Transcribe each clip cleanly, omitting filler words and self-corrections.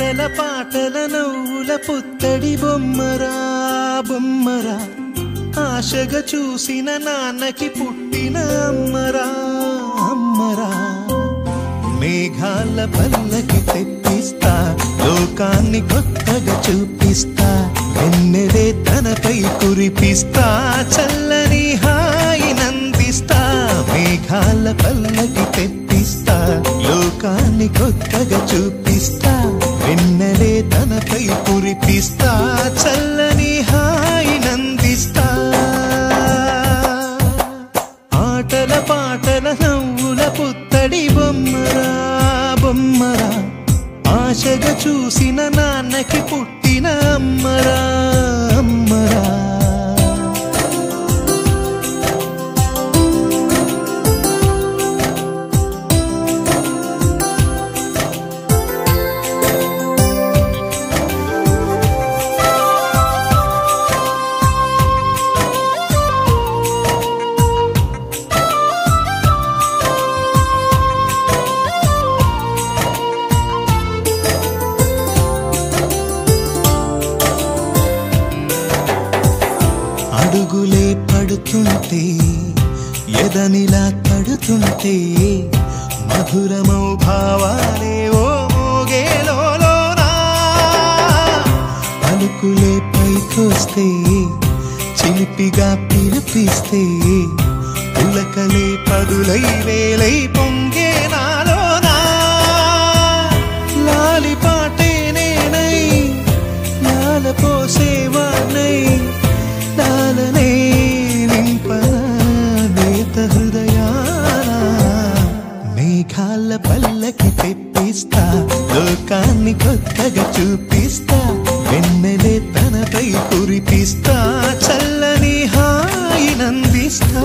ఆటల పాటల నవ్వుల పుత్తడి బొమ్మరా బొమ్మరా ఆశగా చూసిన నాన్నకి పుట్టిన అమ్మరా అమ్మరా మేఘాల పల్లకి తెప్పిస్తా లోకాన్ని కొత్తగా చూపిస్తా వెన్నెలే తనపై కురిపిస్తా చల్లని హాయినందిస్తా మేఘాల పల్లకి తెప్పిస్తా లోకాన్ని కొత్తగా చూపిస్తా వెన్నెలే తనపై కురిపిస్తా చల్లని హాయినందిస్తా ఆటల పాటల నవ్వుల పుత్తడి బొమ్మరా బొమ్మరా ఆశగా చూసిన నాన్నకి పుట్టిన అమ్మరా అమ్మరా అడుగులే పడుతుంటే ఎదనిలా తడుతుంటే మధురమౌ భావాలే ఓ మోగేలోనా పలుకులే పైకొస్తే చిలిపిగా పిలిపిస్తే పులకలే పదులై వేలై పొంగే నాలోనా లాలి పాటే నేనై లాల పోసేవాణ్ణై లాలనే నింపనేత హృదయాన మేఘాల పల్లకి తెప్పిస్తా లోకాన్ని కొత్తగా చూపిస్తా వెన్నెలే తనపై కురిపిస్తా చల్లని హాయినందిస్తా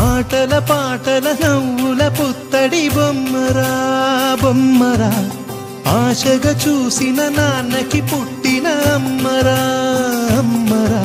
ఆటల పాటల నవ్వుల పుత్తడి బొమ్మరా బొమ్మరా ఆశగా చూసిన నాన్నకి పుట్టిన అమ్మరా అమ్మరా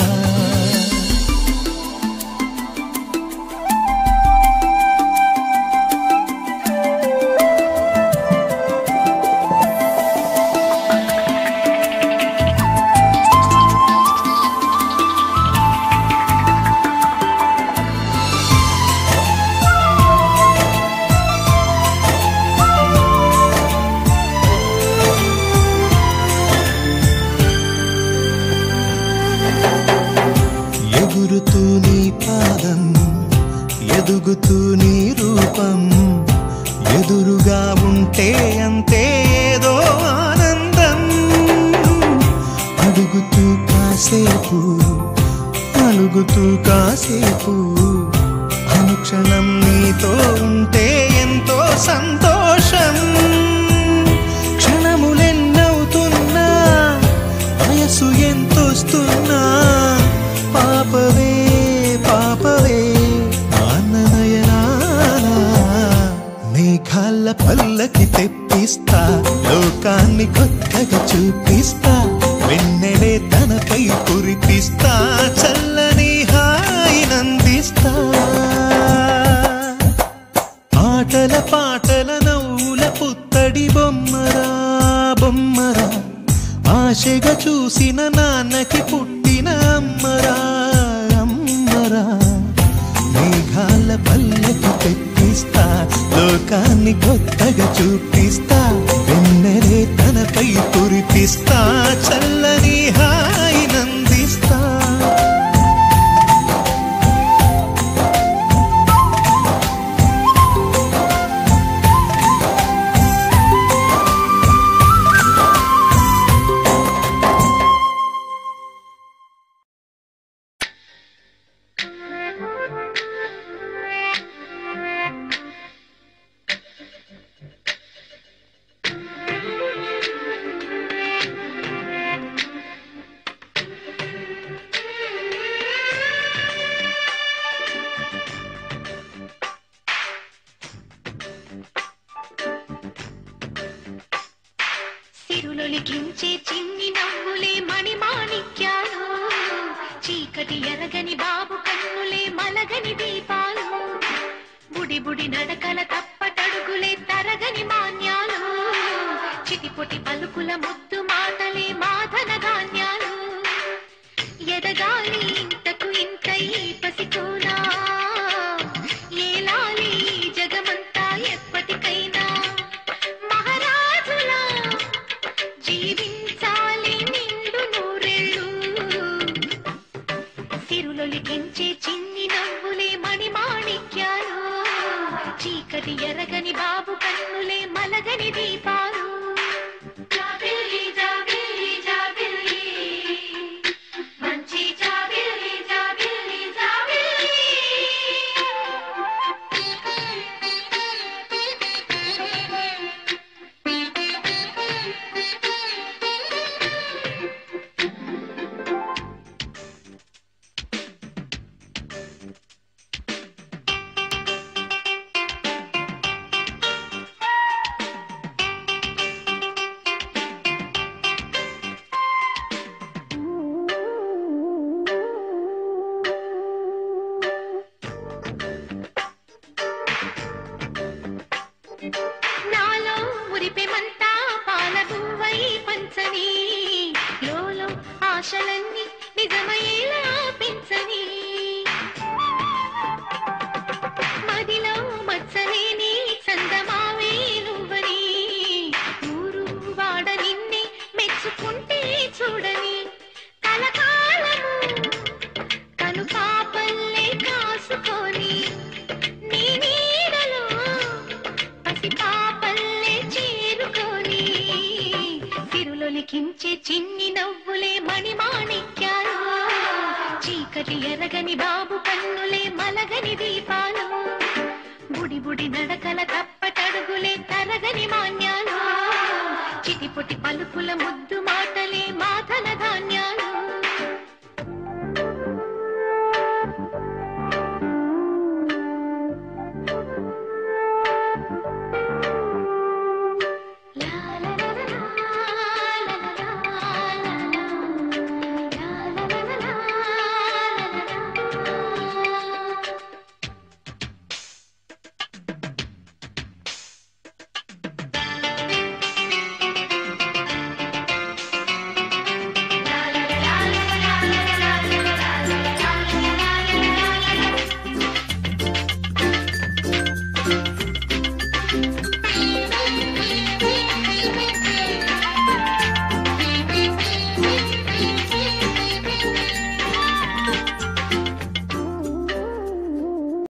ఎగురుతూ నీ పాదం ఎదుగుతూ నీ రూపం ఎదురుగా ఉంటే అంతే ఏదో ఆనందం అడుగుతూ కాసేపు అలుగుతూ కాసేపు అనుక్షణం నీతో ఉంటే ఎంతో సంతోషం క్షణములెన్నవుతున్నా వయసు ఎంతొస్తున్నా పాపవే పాపవే నాన్ననయనానా మేఘాల పల్లకి తెప్పిస్తా లోకాన్ని కొత్తగా చూపిస్తా వెన్నెలే తనపై కురిపిస్తా చల్లని హాయినందిస్తా ఆటల పాటల నవ్వుల పుత్తడి బొమ్మరా బొమ్మరా ఆశగా చూసిన నాన్నకి పుట్టిన అమ్మరా అమ్మరా మేఘాల పల్లకి తెప్పిస్తా లోకాన్ని కొత్తగా చూపిస్తా వెన్నెలే తనపై కురిపిస్తా చల్లని హాయినందిస్తా సిరులొలికించే చిన్ని నవ్వులే మణిమాణిక్యాలు చీకటి ఎరగని బాబు కన్నులే మలగని దీపాలు బుడి బుడి నడకల తప్పటడుగులే తరగని మాన్యాలు చిటిపొటి పలుకుల ముద్దు మాటలే మాధన ధాన్యాలు ఎదగాలి ఇంతకు ఇంతై పసికోనా ఏలాలి జగమంతా ఎప్పటికైనా మహారాజులా జీవించాలి నిండు నూరేళ్ళు సిరులొలికించే చిన్ని నవ్వులే మణిమాణిక్యాలు చీకటి ఎరగని బాబు కన్నులే మలగని దీపాలు జాబిల్లి జాబిల్లి జాబిల్లి మంచి జాబిల్లి జాబిల్లి జాబిల్లి నాలో మురిపెమంతా పాలబువ్వై పంచని లోలో ఆశలన్నీ నిజమయ్యేలా పెంచని మదిలో మచ్చలేని చందమావే నువ్వని ఊరు వాడ నిన్నే మెచ్చుకుంటే చూడని కలకాలము కను పాపల్లే కాసుకొని నీ నీడలో పాపల్లే చేరుకొని సిరులొలికించే చిన్ని నవ్వులే మణిమాణిక్యాలు చీకటి ఎరగని బాబు కన్నులే మలగని దీపాలు బుడి బుడి నడకల తప్పటడుగులే తరగని మాన్యాలు చిటిపొటి పలుకుల ముద్దు మాటలే మాధన ధాన్యాలు